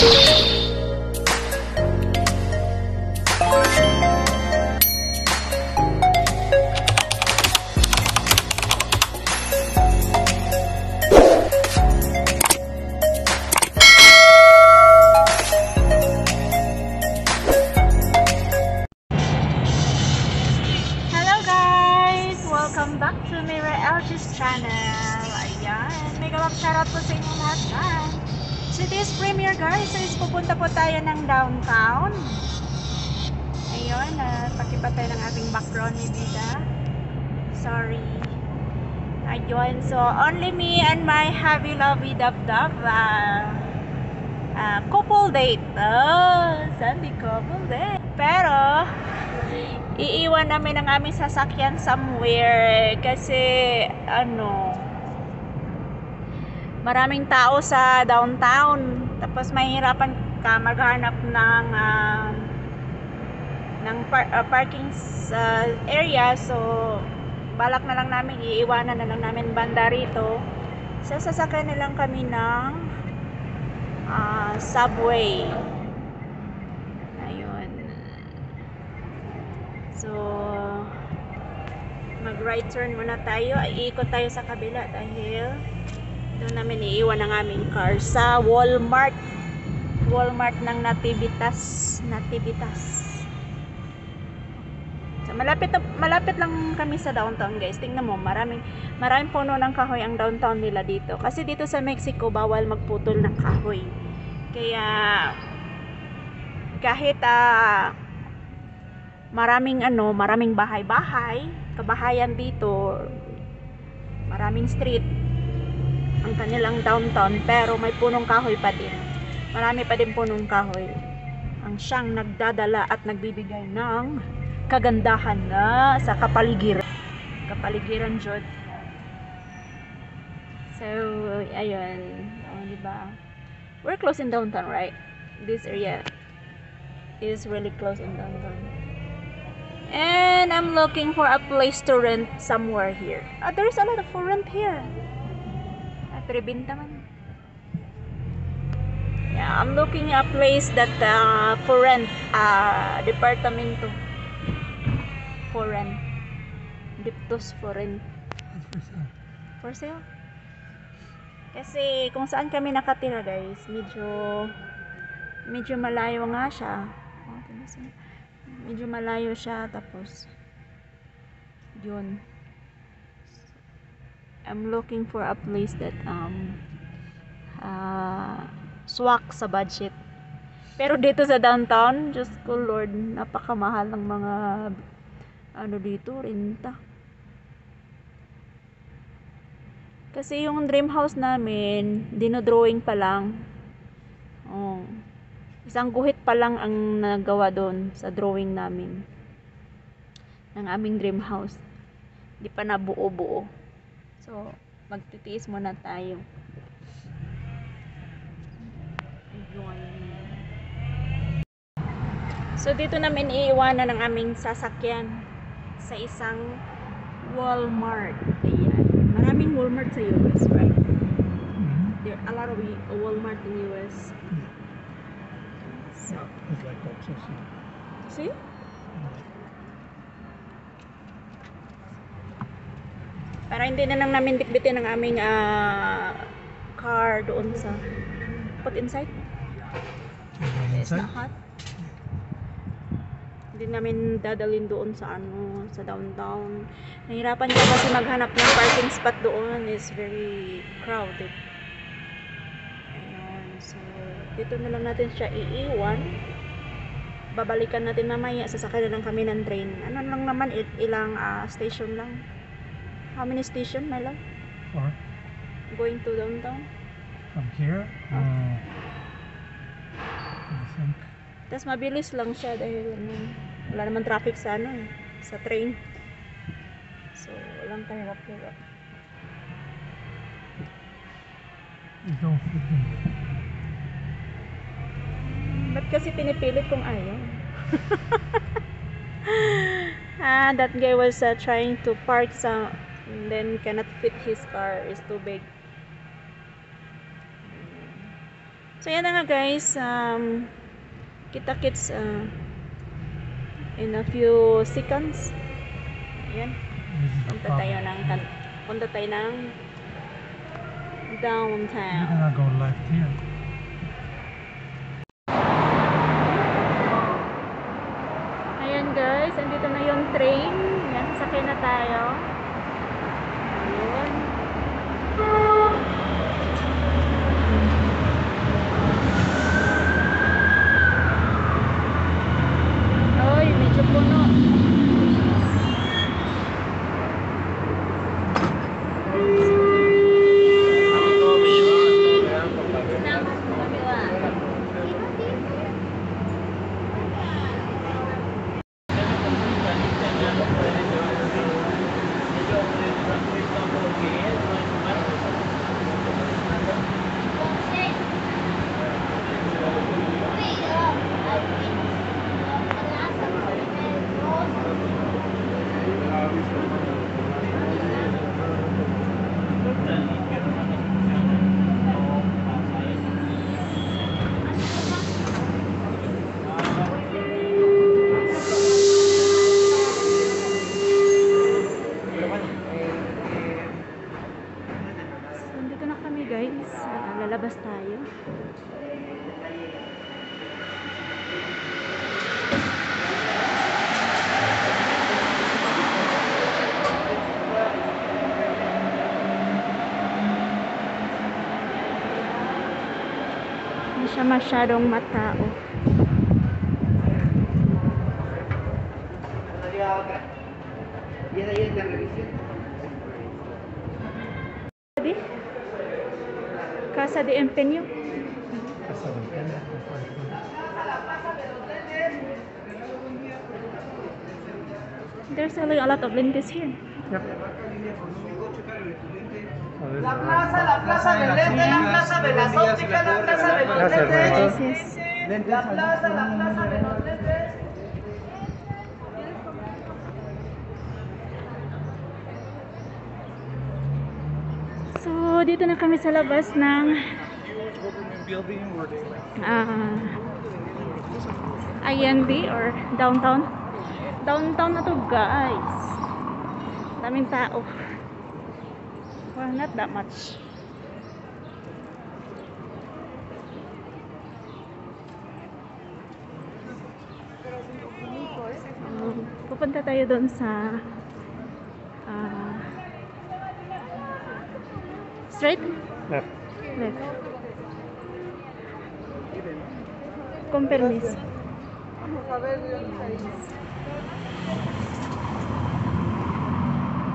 Welcome back to Mira LG's channel. Ayan, mega love shoutout po sa inyong lahat dyan. So this premiere guys, is pupunta po tayo ng downtown. Ayun, pakipatay ng ating background ni Bida. Sorry. Ayun, so only me and my happy lovey dub-dub. Couple date. Oh, Sunday couple date. Pero iiwan namin ang aming sasakyan somewhere kasi maraming tao sa downtown, tapos mahirapan ka maghanap ng parking area, so balak na lang namin iiwanan na lang namin banda rito. So sasakyan na lang kami ng subway. So, mag-right turn muna tayo. Iikot tayo sa kabila dahil doon namin iiwan ang aming car sa Walmart. Walmart ng Nativitas. So, malapit lang kami sa downtown, guys. Tingnan mo, maraming puno ng kahoy ang downtown nila dito. Kasi dito sa Mexico, bawal magputol ng kahoy. Kaya, kahit maraming kabahayan dito, maraming street ang kanilang downtown, pero may punong kahoy pa din. Marami pa din punong kahoy ang siyang nagdadala at nagbibigay ng kagandahan na sa kapaligiran jud. So ayun, diba? We're close in downtown, right? This area is really close in downtown. And I'm looking for a place to rent somewhere here. There's a lot of for rent here. Tribinta man. Yeah, I'm looking at a place that for rent, departamento for rent. Diptos for rent. For sale? Kasi kung saan kami nakatira, guys, medyo malayo nga siya. Medyo malayo siya, tapos yun, I'm looking for a place that swak sa budget. Pero dito sa downtown, Diyos ko Lord, napakamahal ng mga dito, renta. Kasi yung dream house namin, dinodrawing pa lang. Isang guhit pa lang ang nagawa doon sa drawing namin ng aming dream house. Di pa na buo-buo. So, magtitiis muna tayo. So, dito namin iiwanan ang aming sasakyan sa isang Walmart. Ayan. Maraming Walmart sa US, right? There are a lot of Walmart in US. So, it's like Texas. See? Para hindi na lang namin bitbitin ang aming car doon sa put inside. It's not hot. Hindi namin dadalhin doon sa sa downtown. Nahirapan ka kasi maghanap ng parking spot doon. It's very crowded. So, dito na lang natin siya iiwan. Babalikan natin mamaya. Sasakay na lang kami ng train. Ano lang naman, ilang station lang. How many station, my love? 4. Going to downtown? From here? I think. Tapos mabilis lang siya dahil wala naman traffic sa sa train. So, walang kahirap-hirap. Ito. Ba't kasi pinipilit kung ayaw? That guy was trying to park and then cannot fit his car, is too big. So yan na nga guys, kita-kits in a few seconds. Ayan. This is the Punta problem. tayo ng You're downtown. gonna go left here. Ayan guys, andito na yung train. Yan, sakay na tayo. Ayun. Oy, medyo puno. So, andito na kami guys. Lalabas tayo. Hindi siya masyadong matao. Di? Casa de Empeño. Casa del Pena. They're selling a lot of lentes here. Yep. So this is La plaza del lente, la plaza de las ópticas, la plaza de los Gracias, lentes. Yes. La plaza de los lentes. So, dito na kami sa labas ng IND or downtown. Downtown na to guys. Daming tao. Well, not that much. Pupunta tayo doon sa straight? left. Left. Con permiso.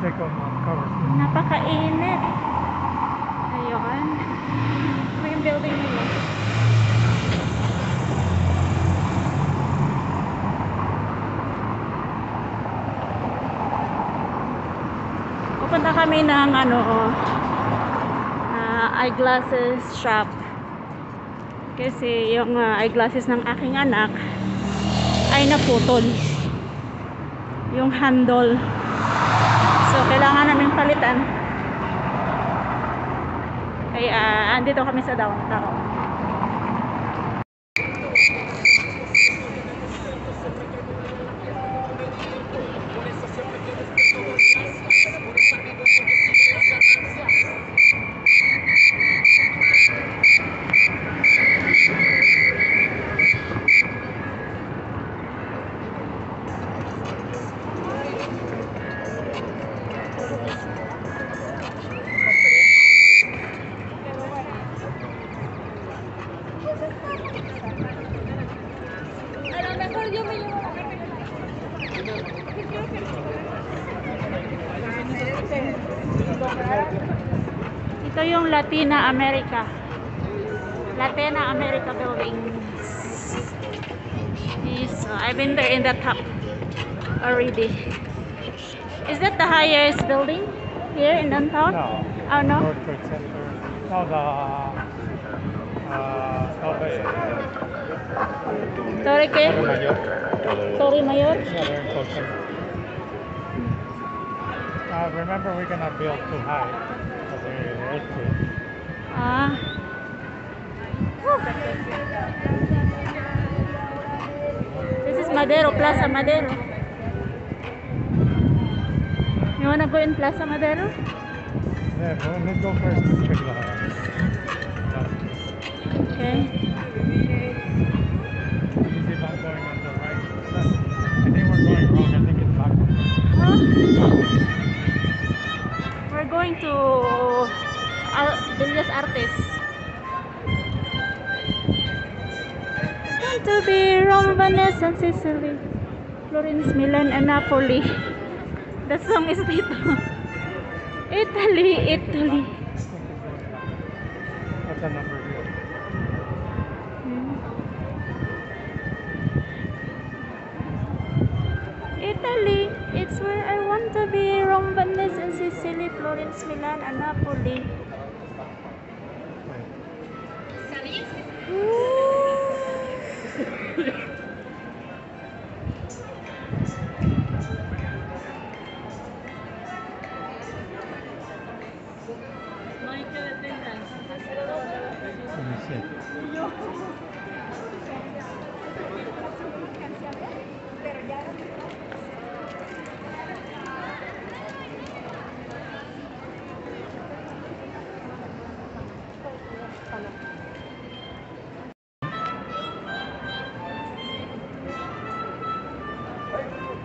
Take off my cover. Napakainit. Ayun. Ito yung building nila. Pupunta kami ng eyeglasses shop. Kasi yung eyeglasses ng aking anak ay naputol. Yung handle. So, kailangan namin palitan. Kaya, andito kami sa downtown. Ito yung Latina America building. Yes, I've been there in the top already. Is that the highest building here in downtown? No. Oh no? World Trade Center. No, the Southwest. Torre ¿qué? Mayor. Torre Mayor? Yeah, they're in Colton. Remember, we're gonna build too high because there's earthquake. Ah. Whew. Madero, Plaza Madero. You wanna go in Plaza Madero? Yeah, well, let's go first to check the Okay. Let me see if I'm going on the right. I think we're going wrong. I think it's backwards. Huh? We're going to Bellas Artes. Want to be Rome, Venice, and Sicily, Florence, Milan, and Napoli. The song is dito. Italy, Italy. What's that number here? Italy, it's where I want to be. Rome, Venice, and Sicily, Florence, Milan, and Napoli. Let me see.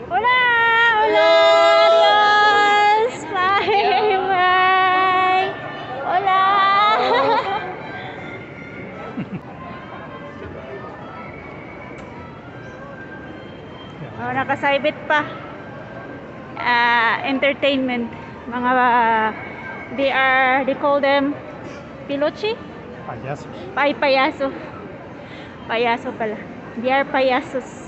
Hola! Hola! Adios! Bye! Bye! Hola! Oh, nakasaybit pa. Entertainment. Mga they call them pilochi? Payasos. Payaso. Payaso pala. They are payasos.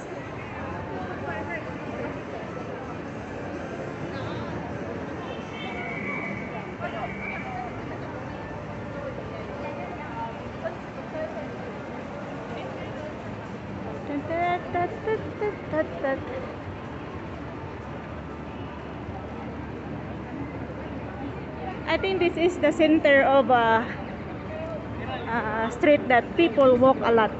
I think this is the center of a street that people walk a lot.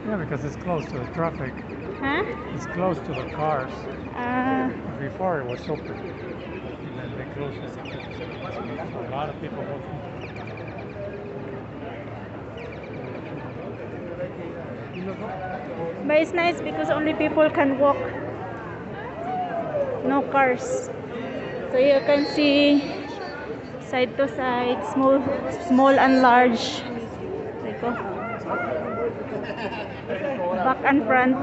Yeah, because it's close to the traffic. Huh? It's close to the cars. Uh, Before it was open. And then they closed it. So a lot of people walking. but it's nice because only people can walk. No cars. So you can see side to side, small and large. Like, oh. Back and front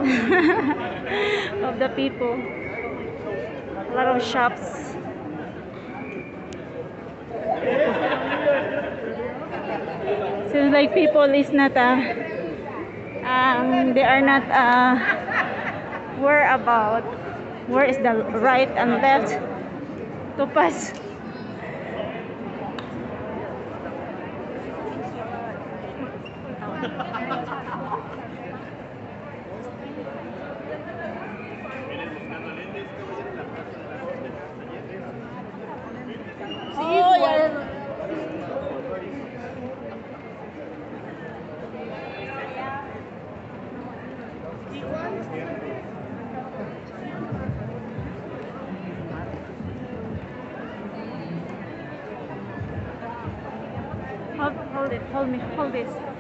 of the people. A lot of shops. Seems like people is not they are not worried about where is the right and left to pass. Oh, yeah. Hold it, hold this.